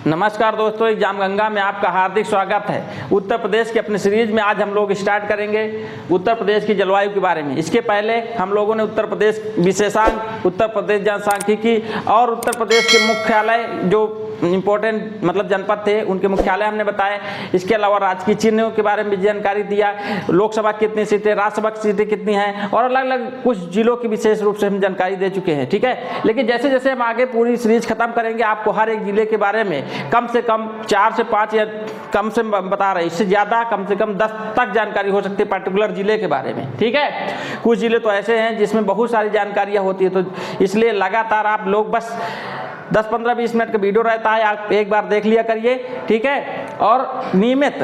नमस्कार दोस्तों, एग्जाम गंगा में आपका हार्दिक स्वागत है। उत्तर प्रदेश के अपने सीरीज में आज हम लोग स्टार्ट करेंगे उत्तर प्रदेश की जलवायु के बारे में। इसके पहले हम लोगों ने उत्तर प्रदेश विशेषांक, उत्तर प्रदेश जनसांख्यिकी और उत्तर प्रदेश के मुख्यालय जो इम्पोर्टेंट मतलब जनपद थे उनके मुख्यालय हमने बताए। इसके अलावा राजकीय चिन्हों के बारे में भी जानकारी दिया, लोकसभा की कितनी सीटें, राज्यसभा की सीटें कितनी हैं और अलग अलग कुछ जिलों की विशेष रूप से हम जानकारी दे चुके हैं। ठीक है, लेकिन जैसे जैसे हम आगे पूरी सीरीज खत्म करेंगे आपको हर एक जिले के बारे में कम से कम 4 से 5 या कम से बता रहे, इससे ज़्यादा कम से कम 10 तक जानकारी हो सकती है पर्टिकुलर जिले के बारे में। ठीक है, कुछ जिले तो ऐसे हैं जिसमें बहुत सारी जानकारियाँ होती है, तो इसलिए लगातार आप लोग बस 10, 15, 20 मिनट का वीडियो रहता है, आप एक बार देख लिया करिए। ठीक है, और नियमित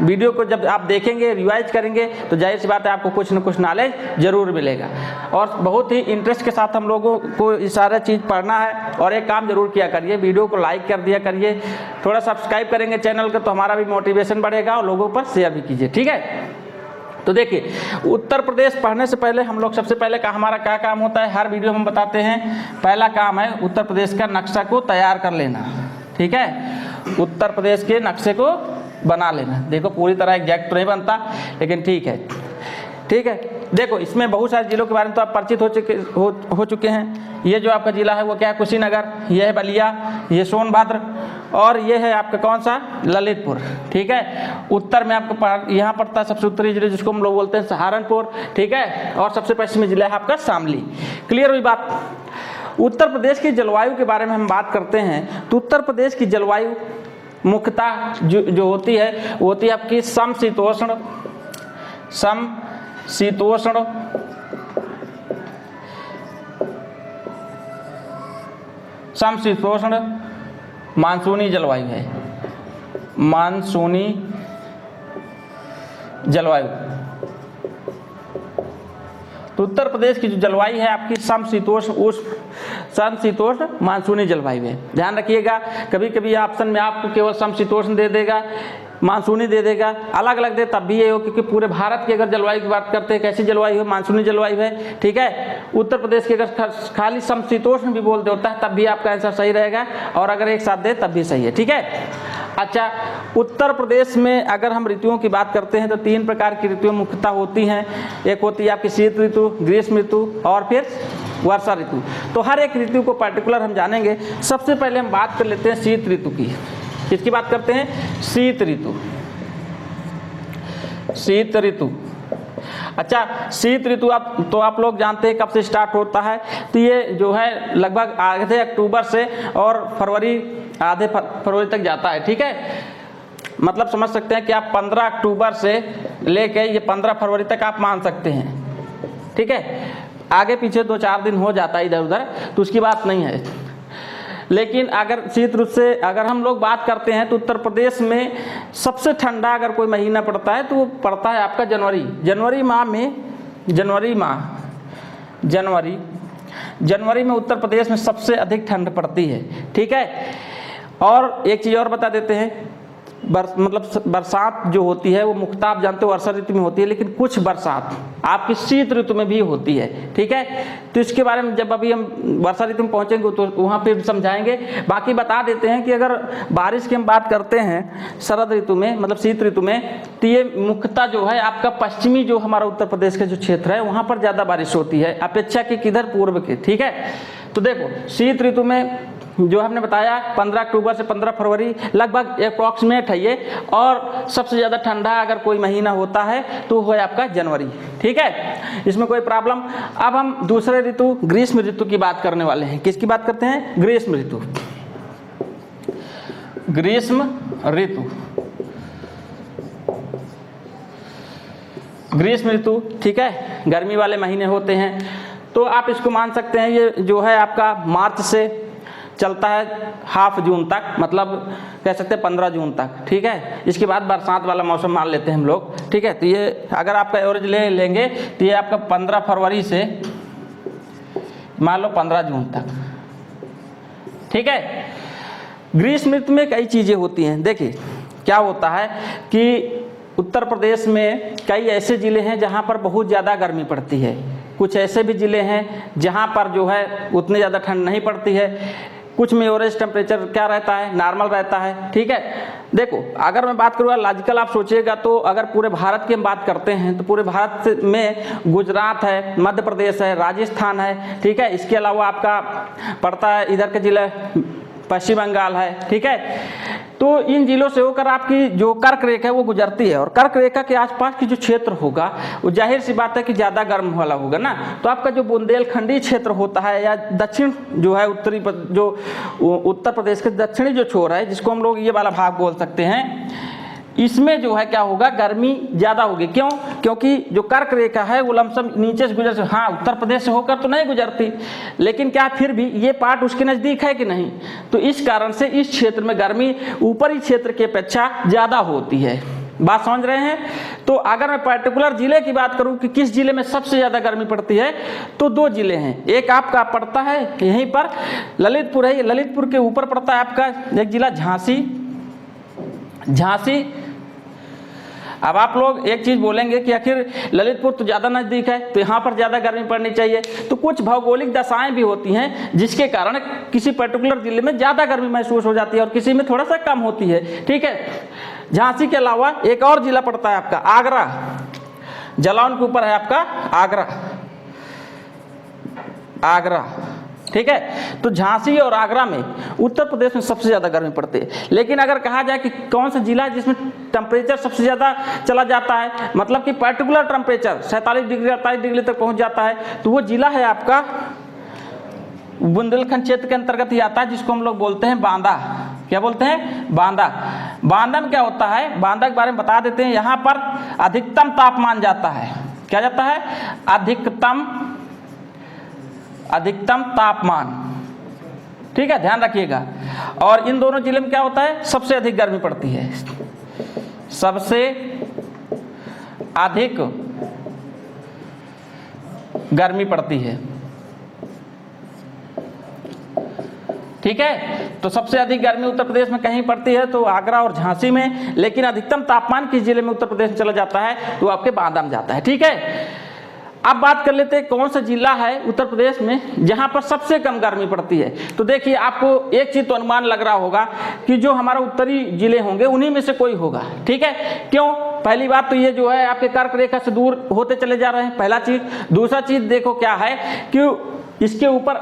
वीडियो को जब आप देखेंगे, रिवाइज करेंगे तो जाहिर सी बात है आपको कुछ न कुछ नॉलेज जरूर मिलेगा। और बहुत ही इंटरेस्ट के साथ हम लोगों को ये सारा चीज़ पढ़ना है। और एक काम जरूर किया करिए, वीडियो को लाइक कर दिया करिए, थोड़ा सब्सक्राइब करेंगे चैनल का तो हमारा भी मोटिवेशन बढ़ेगा और लोगों पर शेयर भी कीजिए। ठीक है, तो देखिए उत्तर प्रदेश पढ़ने से पहले हम लोग सबसे पहले हमारा क्या काम होता है, हर वीडियो में हम बताते हैं। पहला काम है उत्तर प्रदेश का नक्शा को तैयार कर लेना। ठीक है, उत्तर प्रदेश के नक्शे को बना लेना। देखो पूरी तरह एग्जैक्ट तो नहीं बनता लेकिन ठीक है। ठीक है, देखो इसमें बहुत सारे जिलों के बारे में तो आप परिचित हो चुके हैं। ये जो आपका जिला है वो क्या है, कुशीनगर, ये है बलिया, ये सोनभद्र और ये है आपका कौन सा, ललितपुर। ठीक है, उत्तर में आपको यहाँ पड़ता है सबसे उत्तरी जिले जिसको हम लोग बोलते हैं सहारनपुर। ठीक है, और सबसे पश्चिमी जिला है आपका शामली। क्लियर हुई बात। उत्तर प्रदेश की जलवायु के बारे में हम बात करते हैं तो उत्तर प्रदेश की जलवायु मुख्यतः जो होती है वो होती है आपकी समशीतोष्ण मानसूनी जलवायु है। मानसूनी जलवायु तो उत्तर प्रदेश की जो जलवायु है आपकी समशीतोष्ण मानसूनी जलवायु है। ध्यान रखिएगा, कभी कभी ऑप्शन में आपको केवल समशीतोष्ण दे देगा, मानसूनी दे देगा, अलग अलग दे तब भी ये हो, क्योंकि पूरे भारत की अगर जलवायु की बात करते हैं कैसी जलवायु है, मानसूनी जलवायु है। ठीक है, उत्तर प्रदेश की अगर खाली समशीतोष्ण भी बोल देता है तब भी आपका आंसर सही रहेगा, और अगर एक साथ दे तब भी सही है। ठीक है, अच्छा, उत्तर प्रदेश में अगर हम ऋतुओं की बात करते हैं तो 3 प्रकार की ऋतुएं मुख्यतः होती हैं। एक होती है आपकी शीत ऋतु, ग्रीष्म ऋतु और फिर वर्षा ऋतु। तो हर एक ऋतु को पर्टिकुलर हम जानेंगे। सबसे पहले हम बात कर लेते हैं शीत ऋतु की। किसकी बात करते हैं, शीत ऋतु। शीत ऋतु, अच्छा शीत ऋतु आप लोग जानते हैं कब से स्टार्ट होता है, तो ये जो है लगभग आधे अक्टूबर से और आधे फरवरी तक जाता है। ठीक है, मतलब समझ सकते हैं कि आप 15 अक्टूबर से लेके ये 15 फरवरी तक आप मान सकते हैं। ठीक है, आगे पीछे 2-4 दिन हो जाता है इधर उधर तो उसकी बात नहीं है। लेकिन अगर शीत ऋतु से अगर हम लोग बात करते हैं तो उत्तर प्रदेश में सबसे ठंडा अगर कोई महीना पड़ता है तो वो पड़ता है आपका जनवरी में उत्तर प्रदेश में सबसे अधिक ठंड पड़ती है। ठीक है, और एक चीज़ और बता देते हैं, बरसात जो होती है वो मुख्यतः आप जानते हो वर्षा ऋतु में होती है, लेकिन कुछ बरसात आपकी शीत ऋतु में भी होती है। ठीक है, तो इसके बारे में जब अभी हम वर्षा ऋतु में पहुंचेंगे तो वहाँ पे समझाएंगे। बाकी बता देते हैं कि अगर बारिश की हम बात करते हैं शरद ऋतु में मतलब शीत ऋतु में, तो ये मुख्यतः जो है आपका पश्चिमी जो हमारा उत्तर प्रदेश का जो क्षेत्र है वहाँ पर ज़्यादा बारिश होती है अपेक्षा की किधर, पूर्व के। ठीक है, तो देखो शीत ऋतु में जो हमने बताया 15 अक्टूबर से 15 फरवरी लगभग अप्रॉक्सीमेट है ये, और सबसे ज़्यादा ठंडा अगर कोई महीना होता है तो वो है आपका जनवरी। ठीक है, इसमें कोई प्रॉब्लम। अब हम दूसरे ऋतु ग्रीष्म ऋतु की बात करने वाले हैं। किसकी बात करते हैं, ग्रीष्म ऋतु। ग्रीष्म ऋतु ठीक है, गर्मी वाले महीने होते हैं, तो आप इसको मान सकते हैं ये जो है आपका मार्च से चलता है हाफ जून तक, मतलब कह सकते हैं 15 जून तक। ठीक है, इसके बाद बरसात वाला मौसम मान लेते हैं हम लोग। ठीक है, तो ये अगर आपका एवरेज लेंगे तो ये आपका 15 फरवरी से मान लो 15 जून तक। ठीक है, ग्रीष्म ऋतु में कई चीज़ें होती हैं। देखिए क्या होता है कि उत्तर प्रदेश में कई ऐसे ज़िले हैं जहाँ पर बहुत ज़्यादा गर्मी पड़ती है, कुछ ऐसे भी ज़िले हैं जहाँ पर जो है उतनी ज़्यादा ठंड नहीं पड़ती है। कुछ में एवरेज टेम्परेचर क्या रहता है, नॉर्मल रहता है। ठीक है, देखो अगर मैं बात करूँगा लॉजिकल, आप सोचिएगा तो अगर पूरे भारत की हम बात करते हैं तो पूरे भारत में गुजरात है, मध्य प्रदेश है, राजस्थान है, ठीक है, इसके अलावा आपका पड़ता है इधर के जिले पश्चिम बंगाल है। ठीक है, तो इन जिलों से होकर आपकी जो कर्क रेखा है वो गुजरती है, और कर्क रेखा के आसपास की जो क्षेत्र होगा वो जाहिर सी बात है कि ज़्यादा गर्म वाला होगा ना। तो आपका जो बुंदेलखंडी क्षेत्र होता है या दक्षिण जो है उत्तरी जो उत्तर प्रदेश के दक्षिणी जो छोर है, जिसको हम लोग ये वाला भाग बोल सकते हैं, इसमें जो है क्या होगा, गर्मी ज़्यादा होगी। क्यों? क्योंकि जो कर्क रेखा है वो लमसम नीचे से गुजर, हाँ उत्तर प्रदेश से होकर तो नहीं गुजरती, लेकिन क्या फिर भी ये पार्ट उसके नज़दीक है कि नहीं, तो इस कारण से इस क्षेत्र में गर्मी ऊपरी क्षेत्र की अपेक्षा ज़्यादा होती है। बात समझ रहे हैं? तो अगर मैं पर्टिकुलर जिले की बात करूं कि किस जिले में सबसे ज़्यादा गर्मी पड़ती है, तो 2 जिले हैं। एक आपका पड़ता है यहीं पर ललितपुर है, ललितपुर के ऊपर पड़ता है आपका एक जिला झांसी। अब आप लोग एक चीज़ बोलेंगे कि आखिर ललितपुर तो ज़्यादा नज़दीक है तो यहाँ पर ज़्यादा गर्मी पड़नी चाहिए, तो कुछ भौगोलिक दशाएं भी होती हैं जिसके कारण किसी पर्टिकुलर जिले में ज़्यादा गर्मी महसूस हो जाती है और किसी में थोड़ा सा कम होती है। ठीक है, झांसी के अलावा एक और जिला पड़ता है आपका आगरा, जलौन के ऊपर है आपका आगरा। ठीक है, तो झांसी और आगरा में उत्तर प्रदेश में सबसे ज़्यादा गर्मी पड़ती है। लेकिन अगर कहा जाए कि कौन सा जिला है जिसमें टेम्परेचर सबसे ज़्यादा चला जाता है, मतलब कि पर्टिकुलर टेम्परेचर 47 डिग्री 48 डिग्री तक पहुंच जाता है, तो वो जिला है आपका बुंदेलखंड क्षेत्र के अंतर्गत ही आता है, जिसको हम लोग बोलते हैं बांदा। क्या बोलते हैं? बांदा। बांदा में क्या होता है, बांदा के बारे में बता देते हैं। यहाँ पर अधिकतम तापमान जाता है, क्या जाता है? अधिकतम तापमान। ठीक है, ध्यान रखिएगा। और इन दोनों जिले में क्या होता है, सबसे अधिक गर्मी पड़ती है, सबसे अधिक गर्मी पड़ती है। ठीक है, तो सबसे अधिक गर्मी उत्तर प्रदेश में कहीं पड़ती है तो आगरा और झांसी में, लेकिन अधिकतम तापमान किस जिले में उत्तर प्रदेश में चला जाता है तो आपके बांदा में जाता है। ठीक है, अब बात कर लेते हैं कौन सा जिला है उत्तर प्रदेश में जहां पर सबसे कम गर्मी पड़ती है। तो देखिए, आपको एक चीज तो अनुमान लग रहा होगा कि जो हमारा उत्तरी जिले होंगे उन्हीं में से कोई होगा। ठीक है, क्यों? पहली बात तो ये जो है आपके कर्क रेखा से दूर होते चले जा रहे हैं, पहला चीज। दूसरा चीज देखो क्या है कि इसके ऊपर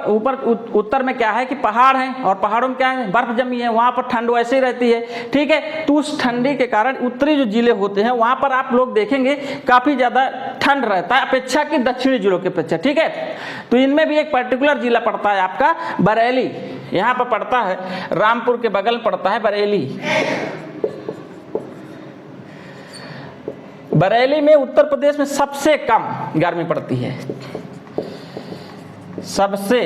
उत्तर में क्या है कि पहाड़ हैं, और पहाड़ों में क्या है, बर्फ जमी है, वहाँ पर ठंड वैसे ही रहती है। ठीक है, तो उस ठंडी के कारण उत्तरी जो जिले होते हैं वहाँ पर आप लोग देखेंगे काफ़ी ज़्यादा ठंड रहता है अपेक्षा की दक्षिणी जिलों की अपेक्षा। ठीक है, तो इनमें भी एक पर्टिकुलर जिला पड़ता है आपका बरेली, यहाँ पर पड़ता है, रामपुर के बगल पड़ता है बरेली। बरेली में उत्तर प्रदेश में सबसे कम गर्मी पड़ती है, सबसे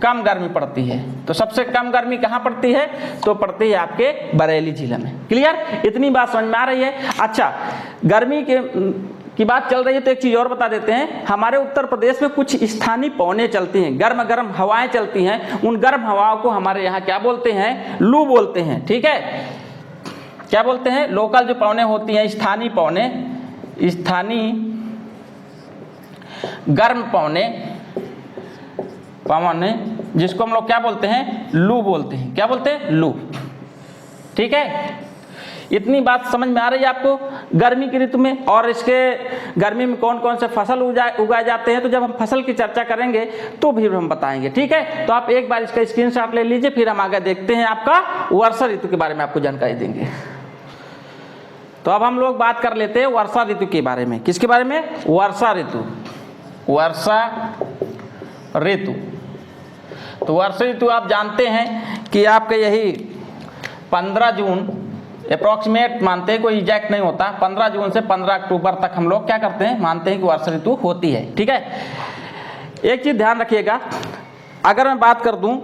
कम गर्मी पड़ती है। तो सबसे कम गर्मी कहाँ पड़ती है? तो पड़ती है आपके बरेली जिले में। क्लियर? इतनी बात समझ में आ रही है? अच्छा, गर्मी की बात चल रही है तो एक चीज़ और बता देते हैं। हमारे उत्तर प्रदेश में कुछ स्थानीय पवनें चलती हैं, गर्म गर्म हवाएं चलती हैं। उन गर्म हवाओं को हमारे यहाँ क्या बोलते हैं? लू बोलते हैं। ठीक है, क्या बोलते हैं? लोकल जो पवनें होती हैं, स्थानीय पवनें, स्थानीय गर्म पवने जिसको हम लोग क्या बोलते हैं? लू बोलते हैं। क्या बोलते हैं? लू। ठीक है, इतनी बात समझ में आ रही है आपको गर्मी की ऋतु में। और इसके गर्मी में कौन कौन से फसल उगाए जाते हैं, तो जब हम फसल की चर्चा करेंगे तो भी हम बताएंगे। ठीक है, तो आप एक बार इसका स्क्रीनशॉट ले लीजिए, फिर हम आगे देखते हैं आपका वर्षा ऋतु के बारे में आपको जानकारी देंगे। तो अब हम लोग बात कर लेते हैं वर्षा ऋतु के बारे में। किसके बारे में? वर्षा ऋतु। वर्षा ऋतु, तो वर्षा ऋतु आप जानते हैं कि आपके यही 15 जून अप्रॉक्सीमेट मानते हैं, कोई एग्जैक्ट नहीं होता, 15 जून से 15 अक्टूबर तक हम लोग क्या करते हैं? मानते हैं कि वर्षा ऋतु होती है। ठीक है, एक चीज़ ध्यान रखिएगा, अगर मैं बात कर दूं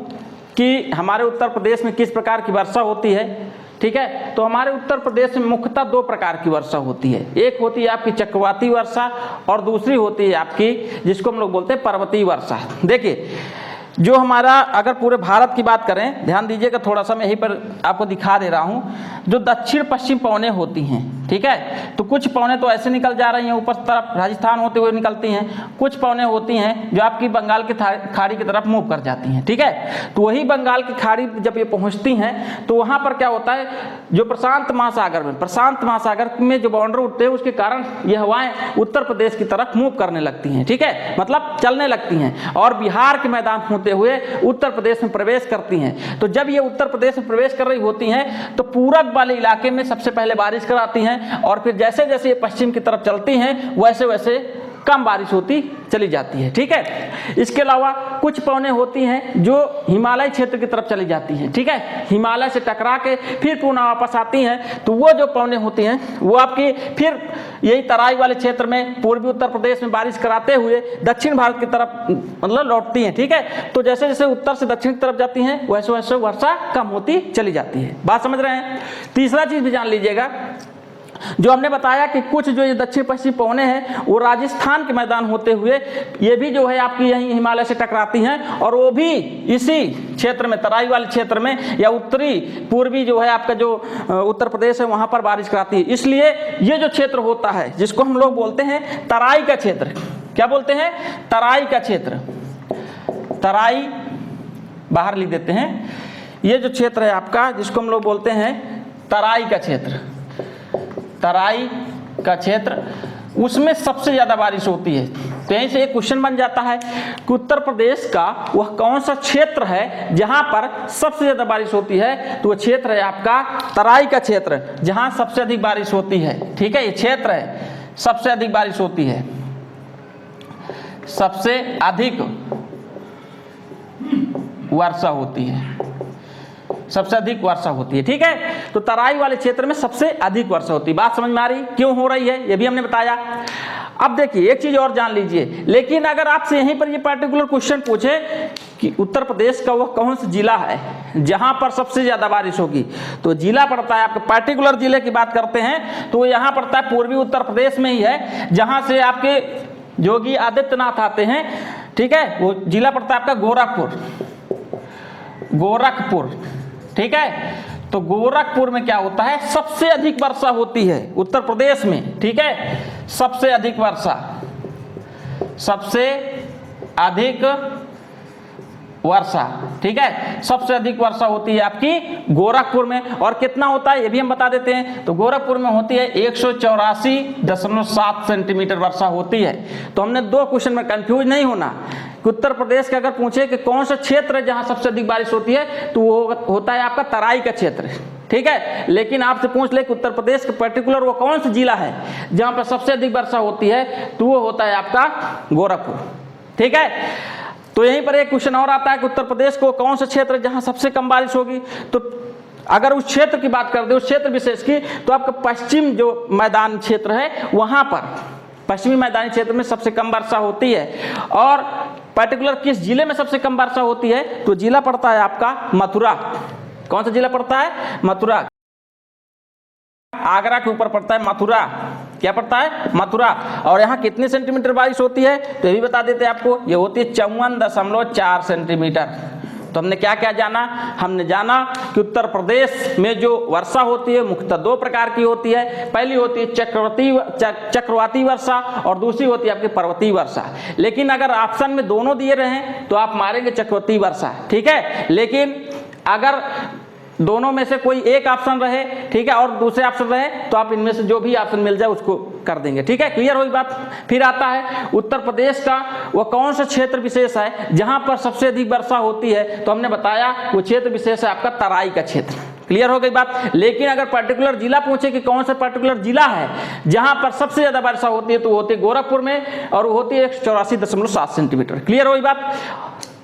कि हमारे उत्तर प्रदेश में किस प्रकार की वर्षा होती है, ठीक है, तो हमारे उत्तर प्रदेश में मुख्यतः 2 प्रकार की वर्षा होती है। एक होती है आपकी चक्रवाती वर्षा और दूसरी होती है आपकी जिसको हम लोग बोलते हैं पर्वतीय वर्षा। देखिए, जो हमारा अगर पूरे भारत की बात करें, ध्यान दीजिएगा थोड़ा सा, मैं यहीं पर आपको दिखा दे रहा हूँ, जो दक्षिण पश्चिम पवनें होती हैं, ठीक है। तो कुछ पौने तो ऐसे निकल जा रही हैं ऊपर तरफ राजस्थान होते हुए निकलती हैं, कुछ पौने होती हैं जो आपकी बंगाल की खाड़ी की तरफ मूव कर जाती हैं, ठीक है। तो वही बंगाल की खाड़ी जब ये पहुंचती हैं तो वहां पर क्या होता है, जो प्रशांत महासागर में जो बाउंड्री उठते हैं उसके कारण ये हवाएं उत्तर प्रदेश की तरफ मूव करने लगती हैं, ठीक है, मतलब चलने लगती हैं और बिहार के मैदान होते हुए उत्तर प्रदेश में प्रवेश करती हैं। तो जब ये उत्तर प्रदेश में प्रवेश कर रही होती हैं तो पूरब वाले इलाके में सबसे पहले बारिश कराती हैं और फिर जैसे जैसे ये पश्चिम की तरफ चलती हैं वैसे वैसे कम बारिश होती चली जाती है, ठीक है। इसके अलावा कुछ पौने होती हैं जो हिमालय क्षेत्र की तरफ चली जाती हैं, ठीक है, हिमालय से टकरा के फिर पुनः वापस आती हैं। तो वो जो पौने होती हैं वो आपकी फिर यही तराई वाले क्षेत्र में पूर्वी उत्तर प्रदेश में बारिश कराते हुए दक्षिण भारत की तरफ मतलब लौटती हैं, ठीक है। तो जैसे जैसे उत्तर से दक्षिण की तरफ जाती हैं वैसे वैसे वर्षा कम होती चली जाती है। बात समझ रहे हैं। तीसरा चीज भी जान लीजिएगा, जो हमने बताया कि कुछ जो ये दक्षिण पश्चिम पवने हैं वो राजस्थान के मैदान होते हुए ये भी जो है आपकी यही हिमालय से टकराती हैं और वो भी इसी क्षेत्र में तराई वाले क्षेत्र में या उत्तरी पूर्वी जो है आपका जो उत्तर प्रदेश है वहां पर बारिश कराती है। इसलिए ये जो क्षेत्र होता है जिसको हम लोग बोलते हैं तराई का क्षेत्र, क्या बोलते हैं, तराई का क्षेत्र, तराई बाहर लिख देते हैं। ये जो क्षेत्र है आपका जिसको हम लोग बोलते हैं तराई का क्षेत्र, तराई का क्षेत्र, उसमें सबसे ज्यादा बारिश होती है। तो यहीं से एक क्वेश्चन बन जाता है कि उत्तर प्रदेश का वह कौन सा क्षेत्र है जहां पर सबसे ज्यादा बारिश होती है। तो वह क्षेत्र है आपका तराई का क्षेत्र जहां सबसे अधिक बारिश होती है, ठीक है। ये क्षेत्र है सबसे अधिक बारिश होती है, सबसे अधिक वर्षा होती है, सबसे अधिक वर्षा होती है, ठीक है। तो तराई वाले क्षेत्र में सबसे अधिक वर्षा होती है। बात समझ में आ रही, क्यों हो रही है ये भी हमने बताया। अब देखिए एक चीज और जान लीजिए, लेकिन अगर आपसे यहीं पर ये पर्टिकुलर क्वेश्चन पूछे कि उत्तर प्रदेश का वह कौन सा जिला है जहां पर सबसे ज्यादा बारिश होगी, तो जिला पड़ता है आपके पर्टिकुलर जिले की बात करते हैं तो यहां पड़ता है पूर्वी उत्तर प्रदेश में ही है जहां से आपके योगी आदित्यनाथ आते हैं, ठीक है। वो जिला पड़ता है आपका गोरखपुर, गोरखपुर, ठीक है। तो गोरखपुर में क्या होता है, सबसे अधिक वर्षा होती है उत्तर प्रदेश में, ठीक है। सबसे अधिक वर्षा, सबसे अधिक वर्षा, ठीक है, सबसे अधिक वर्षा होती है आपकी गोरखपुर में। और कितना होता है ये भी हम बता देते हैं। तो गोरखपुर में होती है 184.7 सेंटीमीटर वर्षा होती है। तो हमने दो क्वेश्चन में कंफ्यूज नहीं होना कि उत्तर प्रदेश का अगर पूछे कि कौन सा क्षेत्र है जहां सबसे अधिक बारिश होती है तो वो होता है आपका तराई का क्षेत्र, ठीक है। लेकिन आपसे पूछ ले कि उत्तर प्रदेश का पर्टिकुलर वो कौन सा जिला है जहां पर सबसे अधिक वर्षा होती है तो वो होता है आपका गोरखपुर, ठीक है। तो यहीं पर एक क्वेश्चन और आता है कि उत्तर प्रदेश को कौन सा क्षेत्र जहां सबसे कम बारिश होगी। तो अगर उस क्षेत्र की बात कर दे, उस क्षेत्र विशेष की, तो आपका पश्चिम जो मैदान क्षेत्र है वहां पर पश्चिमी मैदानी क्षेत्र में सबसे कम वर्षा होती है। और पर्टिकुलर किस जिले में सबसे कम वर्षा होती है, तो जिला पड़ता है आपका मथुरा। कौन सा जिला पड़ता है, मथुरा। आगरा के ऊपर पड़ता है मथुरा, क्या पड़ता है, मथुरा। और यहाँ कितनी सेंटीमीटर बारिश होती है तो ये भी बता देते हैं आपको, ये होती है 54.4 सेंटीमीटर। तो हमने क्या क्या जाना, हमने जाना कि उत्तर प्रदेश में जो वर्षा होती है मुख्यतः दो प्रकार की होती है। पहली होती है चक्रवाती वर्षा और दूसरी होती है आपकी पर्वतीय वर्षा। लेकिन अगर ऑप्शन में दोनों दिए रहे तो आप मारेंगे चक्रवाती वर्षा, ठीक है। लेकिन अगर दोनों में से कोई एक ऑप्शन रहे, ठीक है, और दूसरे ऑप्शन रहे तो आप इनमें से जो भी ऑप्शन मिल जाए उसको कर देंगे, ठीक है। क्लियर हुई बात। फिर आता है उत्तर प्रदेश का वो कौन सा क्षेत्र विशेष है जहां पर सबसे अधिक वर्षा होती है। तो हमने बताया वो क्षेत्र विशेष है आपका तराई का क्षेत्र। क्लियर हो गई बात। लेकिन अगर पर्टिकुलर जिला पूछे कि कौन सा पर्टिकुलर जिला है जहां पर सबसे ज्यादा वर्षा होती है तो वो होती है गोरखपुर में और वो होती है 184.7 सेंटीमीटर। क्लियर हुई बात।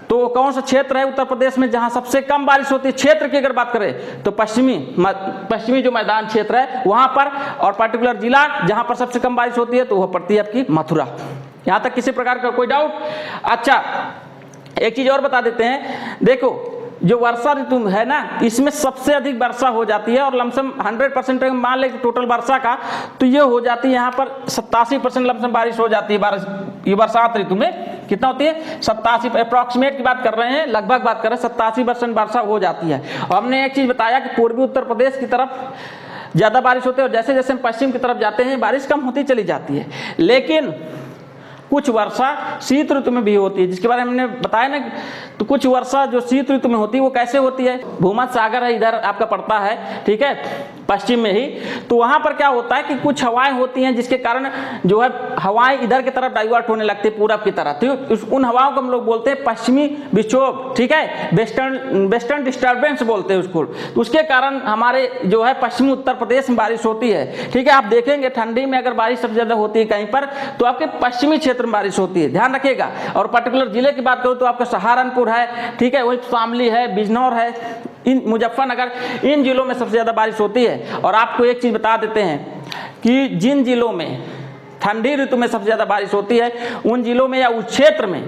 तो कौन सा क्षेत्र है उत्तर प्रदेश में जहां सबसे कम बारिश होती है, क्षेत्र की अगर बात करें तो पश्चिमी जो मैदान क्षेत्र है वहां पर, और पर्टिकुलर जिला जहां पर सबसे कम बारिश होती है तो वह पड़ती है आपकी मथुरा। यहां तक किसी प्रकार का कोई डाउट। अच्छा एक चीज और बता देते हैं, देखो जो वर्षा ऋतु है ना इसमें सबसे अधिक वर्षा हो जाती है और लमसम 100% मान ले टोटल वर्षा का तो ये हो जाती है यहाँ पर 87% लमसम बारिश हो जाती है ये बरसात ऋतु में। कितना होती है 87, अप्रॉक्सीमेट की बात कर रहे हैं, लगभग बात कर रहे हैं, 87% वर्षा हो जाती है। और हमने एक चीज बताया कि पूर्वी उत्तर प्रदेश की तरफ ज़्यादा बारिश होती है, और जैसे जैसे हम पश्चिम की तरफ जाते हैं बारिश कम होती चली जाती है। लेकिन कुछ वर्षा शीत ऋतु में भी होती है, जिसके बारे में हमने बताया ना। तो कुछ वर्षा जो शीत ऋतु में होती है वो कैसे होती है, भूमध्य सागर है इधर आपका पड़ता है, ठीक है, पश्चिम में ही। तो वहाँ पर क्या होता है कि कुछ हवाएं होती हैं जिसके कारण जो है हवाएं इधर की तरफ डाइवर्ट होने लगती है पूरब की तरफ। तो उन हवाओं को हम लोग बोलते हैं पश्चिमी विक्षोभ, ठीक है, वेस्टर्न डिस्टर्बेंस बोलते हैं उसको। तो उसके कारण हमारे जो है पश्चिमी उत्तर प्रदेश में बारिश होती है, ठीक है। आप देखेंगे ठंडी में अगर बारिश सबसे ज़्यादा होती है कहीं पर तो आपके पश्चिमी क्षेत्र में बारिश होती है, ध्यान रखिएगा। और पर्टिकुलर जिले की बात करूँ तो आपका सहारनपुर है, ठीक है, वही शामली है, बिजनौर है, इन मुजफ्फरनगर, इन जिलों में सबसे ज़्यादा बारिश होती है। और आपको एक चीज़ बता देते हैं कि जिन जिलों में ठंडी ऋतु में सबसे ज़्यादा बारिश होती है उन जिलों में या उस क्षेत्र में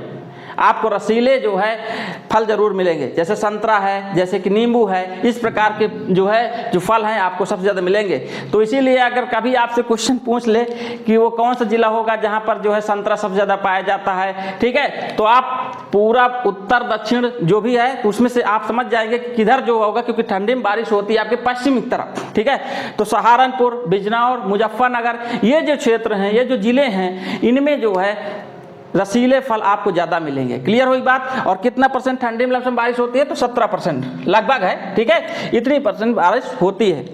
आपको रसीले जो है फल जरूर मिलेंगे, जैसे संतरा है, जैसे कि नींबू है, इस प्रकार के जो फल हैं आपको सबसे ज़्यादा मिलेंगे। तो इसीलिए अगर कभी आपसे क्वेश्चन पूछ ले कि वो कौन सा जिला होगा जहाँ पर जो है संतरा सबसे ज़्यादा पाया जाता है, ठीक है, तो आप पूरा उत्तर दक्षिण जो भी है तो उसमें से आप समझ जाएंगे कि किधर जो होगा, क्योंकि ठंडी में बारिश होती है आपके पश्चिमी तरफ, ठीक है। तो सहारनपुर, बिजनौर, मुजफ्फरनगर, ये जो क्षेत्र हैं, ये जो जिले हैं, इनमें जो है रसीले फल आपको ज़्यादा मिलेंगे। क्लियर हुई बात। और कितना परसेंट ठंडी में लमसम बारिश होती है, तो 17% लगभग है, ठीक है, इतनी परसेंट बारिश होती है।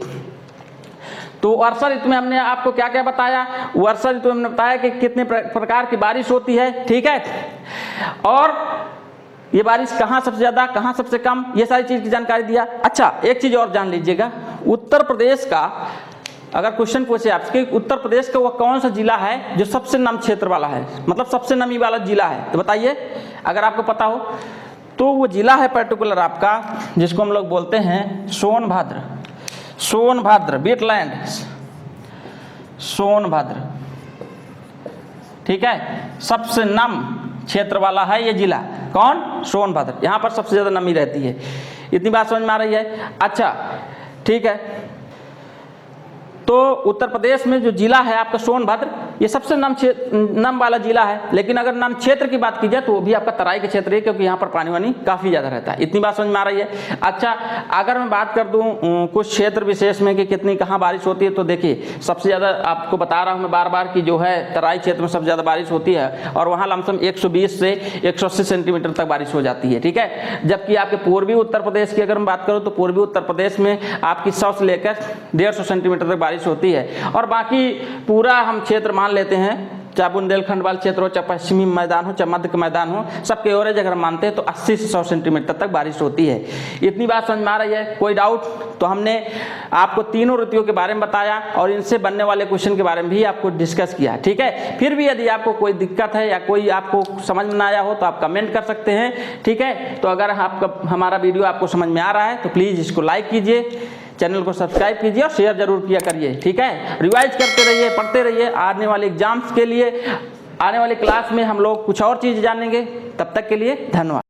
तो वर्षा ऋतु में हमने आपको क्या क्या बताया, वर्षा ऋतु में हमने बताया कि कितने प्रकार की बारिश होती है, ठीक है, और ये बारिश कहाँ सबसे ज़्यादा, कहाँ सबसे कम, ये सारी चीज़ की जानकारी दिया। अच्छा, एक चीज़ और जान लीजिएगा, उत्तर प्रदेश का अगर क्वेश्चन पूछे आपसे कि उत्तर प्रदेश का वह कौन सा जिला है जो सबसे नम क्षेत्र वाला है, मतलब सबसे नमी वाला जिला है, तो बताइए अगर आपको पता हो। तो वो जिला है पर्टिकुलर आपका जिसको हम लोग बोलते हैं सोनभद्र, सोनभद्र वेटलैंड, सोनभद्र, ठीक है, सबसे नम क्षेत्र वाला है ये जिला। कौन? सोनभद्र। यहाँ पर सबसे ज़्यादा नमी रहती है। इतनी बात समझ में आ रही है? अच्छा, ठीक है। तो उत्तर प्रदेश में जो जिला है आपका सोनभद्र, ये सबसे नम वाला जिला है। लेकिन अगर नम क्षेत्र की बात की जाए तो वो भी आपका तराई के क्षेत्र है, क्योंकि यहाँ पर पानी वानी काफ़ी ज़्यादा रहता है। इतनी बात समझ में आ रही है? अच्छा, अगर मैं बात कर दूँ कुछ क्षेत्र विशेष में कि कितनी कहाँ बारिश होती है, तो देखिए सबसे ज़्यादा आपको बता रहा हूँ मैं बार बार कि जो है तराई क्षेत्र में सबसे ज़्यादा बारिश होती है, और वहाँ लमसम 120 से 180 सेंटीमीटर तक बारिश हो जाती है, ठीक है। जबकि आपके पूर्वी उत्तर प्रदेश की अगर मैं बात करूँ तो पूर्वी उत्तर प्रदेश में आपकी 100 से लेकर 150 सेंटीमीटर तक बारिश होती है। और बाकी पूरा हम क्षेत्र मान लेते हैं, चाहे बुंदेलखंड वाला क्षेत्र हो, चाहे पश्चिमी मैदान हो, चाहे मध्य का मैदान हो, सबके एवरेज अगर हम मानते हैं तो 80 से 100 सेंटीमीटर तक बारिश होती है। इतनी बात समझ में आ रही है? कोई डाउट? तो हमने आपको तीनों ऋतुओं के बारे में बताया और इनसे बनने वाले क्वेश्चन के बारे में भी आपको डिस्कस किया, ठीक है। फिर भी यदि आपको कोई दिक्कत है या कोई आपको समझ में ना आया हो तो आप कमेंट कर सकते हैं, ठीक है। तो अगर आपका हमारा वीडियो आपको समझ में आ रहा है तो प्लीज़ इसको लाइक कीजिए, चैनल को सब्सक्राइब कीजिए और शेयर जरूर किया करिए, ठीक है। रिवाइज करते रहिए, पढ़ते रहिए। आने वाले एग्जाम्स के लिए, आने वाली क्लास में हम लोग कुछ और चीज़ जानेंगे। तब तक के लिए धन्यवाद।